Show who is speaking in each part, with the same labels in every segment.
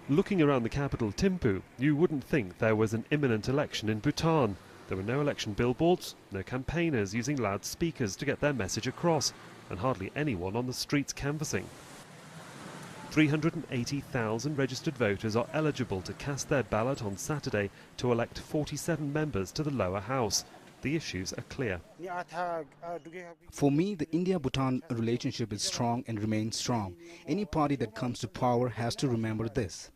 Speaker 1: Looking around the capital, Thimphu, you wouldn't think there was an imminent election in Bhutan. There were no election billboards, no campaigners using loudspeakers to get their message across, and hardly anyone on the streets canvassing. 380,000 registered voters are eligible to cast their ballot on Saturday to elect 47 members to the lower house. The issues are clear.
Speaker 2: For me, the India-Bhutan relationship is strong and remains strong. Any party that comes to power has to remember this.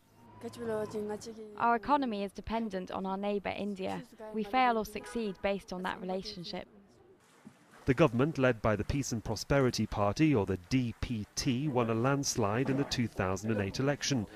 Speaker 3: Our economy is dependent on our neighbour India. We fail or succeed based on that relationship.
Speaker 1: The government, led by the Peace and Prosperity Party, or the DPT, won a landslide in the 2008 election.